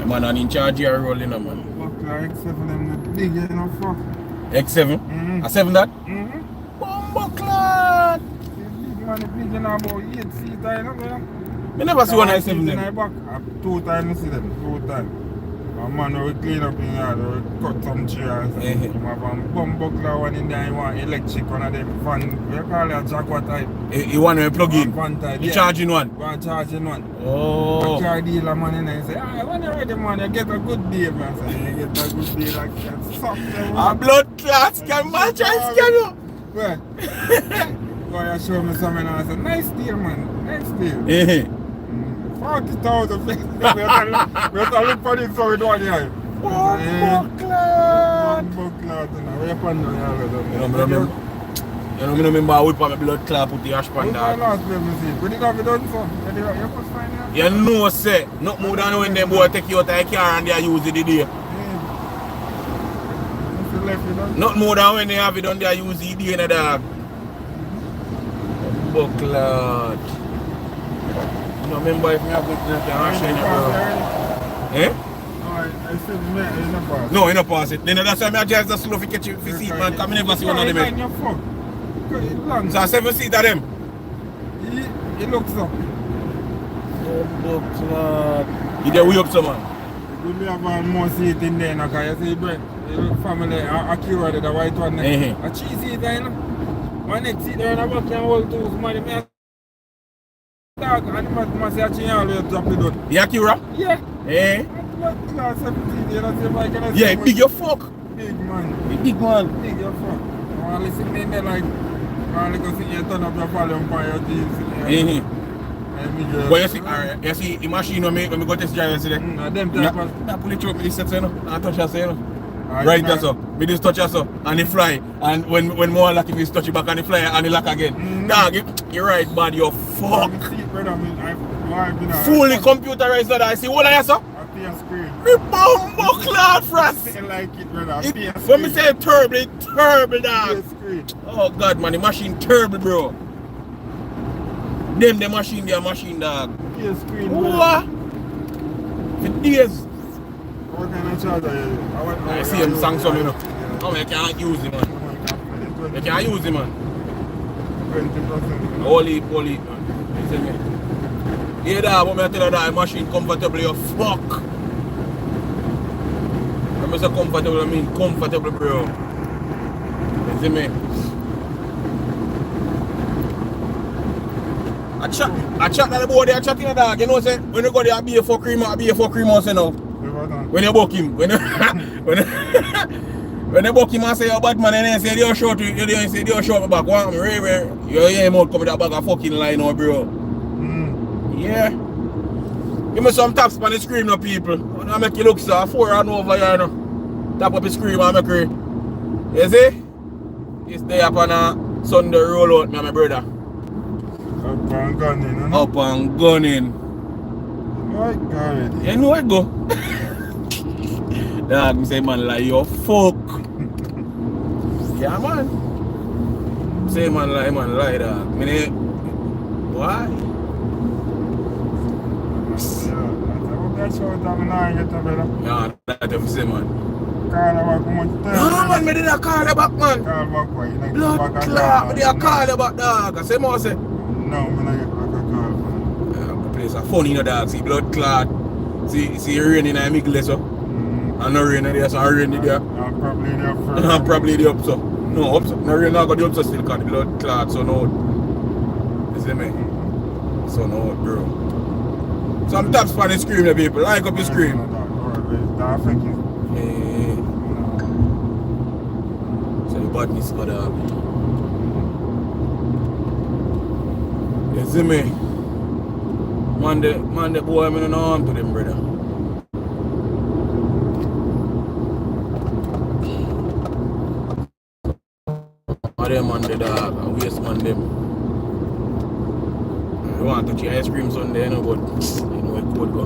Man, I'm in charge here rolling, man. X7 them big, you know, fuck. X7? A 7 that? Bumbleclad! Big man, big, you know, about 8 seats, you know. I never see one I 7 them. Back, 2 times I see them, 2 times. A man will clean up in yard, will cut some chairs. He have a bumbuckler one in there, he want electric one of them van, we call it a jaguar type. He want to plug in? Van type, He charging one? One charging one. Oh. A car dealer man in there, he say, ah, when you're ready man, you get a good deal man. So you get a good deal like that. Suck them. A blood clot can match and scan you. Well, go and show me something and I say, nice deal man, nice deal. 40,000 we have to look for this so we don't here. Bumbleclad! You know, I remember I whip on my blood clot put the ash pan dog. We did have it done so. You first find You know say, not more than when them boy take you out of the car and they use it the day. Not more than when they have it done they use it the day, dog. Bumbleclad. You remember if me have good drink and wash in your eh? I said me in the pass. No, in the pass it. Then that's why I drive the slow to catch you for seat man, because I never see one of them. So 7 seat of them? It looks up. Bumbleclad. You there way up some man? We have more seat in there because you see the family Akira the white one there. A cheese seat there, you know. One next seat there in the back can hold 2 money. Dog, and must say I always drop it down. The Akira? Yeah. Eh? Class 17, you know, see if I can yeah, big your fuck. Big man. Big man. Big your fuck. I want to listen in there like, I want to go see you turn up your volume for your teams. But you see the machine when me go test drive yesterday? Them type of... I pull it through, me just set you know, I touch us, you know. Right there, so. Me just touch us, and it fly. And when more lucky, me touch it back and it fly and it lock again. Dog, you're right, bad, you're fuck. Fully computerized, that I see. What are you, sir? Me bumbleclad, France. I like it, brother. When me say terrible, it's terrible, dog. Oh, God, man, the machine terrible, bro. The machine, they are machine, dog. What? For days. What kind of charger I see him Samsung, you know. No, you can't use him, man. You can't use him, man. 20%. Holy, man. You see me? Yeah, dog, when I tell you that machine comfortable, you fuck. When I say comfortable, I mean comfortable, bro. You see me? I chat that the boy there chatting a dog, you know say when you go there be a for cream also now. When you book him, when you book him and say you're bad man and then say you're short, you say you're short back, want me rare, you hear him out come with that bag of fucking line now, bro. Yeah. Give me some taps on the screen now, people. I make you look so 4 and over here now. Tap up the screen and make it. You see? It's there up on a Sunday roll out, my brother. Up and gunning, huh? Up and gunning. Right, got You know I go. Dog, me say man like you fuck. Yeah man. Say man like dog. Me why? That's what I'm not getting better. Yeah, that's what I say man. Call back much time. No man, me did a call you back man. Call back why? Blood clot, me did a call you back dog. I say more say. No, I'm not get back a call. Yeah, the place a funny you know dog. See blood clot. See rain in a middle so. And no rain there, so I rain there. I'm probably there first. I'm probably the up so. No up so. No rain now got the up so still because the blood clot so no. You see me? So no bro. Some taps for the screen the people. Like up the screen. Yeah. So the badness got up. You see me? Man the boy, I don't know on to them, brother. Or them on the dog, and waste man them. You want to touch your ice cream Sunday, you know, but you know it could go.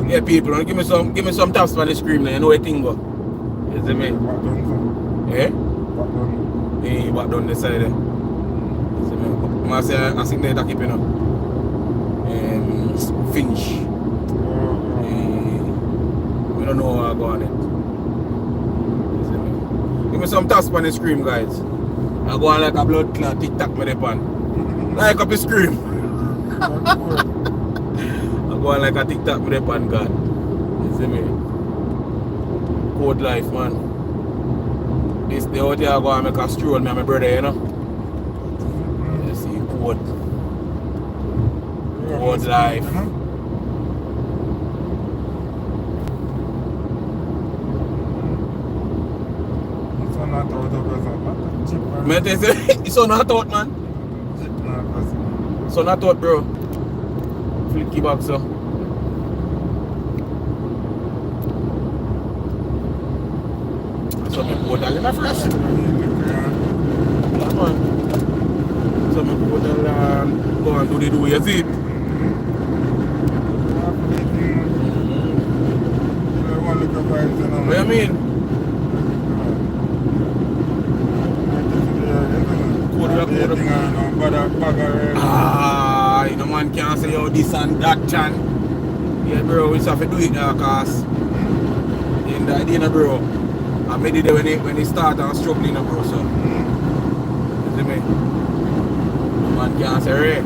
Yeah, people, give me some taps for the screen, you know what thing go. You see me? Eh? Yeah, back down the side there. You see me? I say I think they're keeping up. Finish. don't know how I go on it. Give me some taps on the screen, guys. I go on like a blood clot TikTok me the pan. Like up the screen. I go on like a TikTok me the pan, God. You see me? Code life, man. This the out here I go and make a stroll me and my brother, you know. You see, code. Code life. Man, they say, it's so not out, man. So not out, bro. Flicky back, so. So, me put that in my fresh. Yeah, man. So, me put that go and do the do, you see it? What do you mean? You know, man can't say yo this and that, chan. Yeah, bro, we just have to do it now, cause in the idea, bro. I made it when he started and struggling, bro. So, you see me? No man can't say, hey.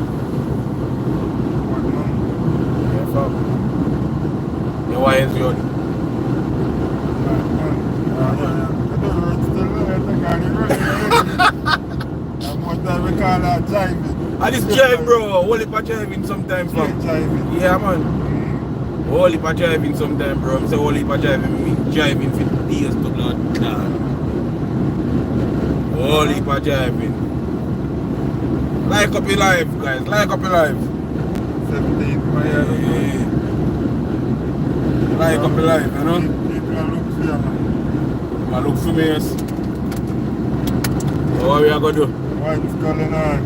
Yeah, fuck. Yeah, why is you? I just drive, bro. Whole heap of driving sometimes, fam. Yeah, man. Whole heap of driving sometimes, bro. I'm saying whole heap of driving. Me driving for days to blood. Whole heap of driving. Like up your life, guys. Like up your life. 17, yeah. Like up your life, you know? I look for me, yes. What are we going to do? What's going on?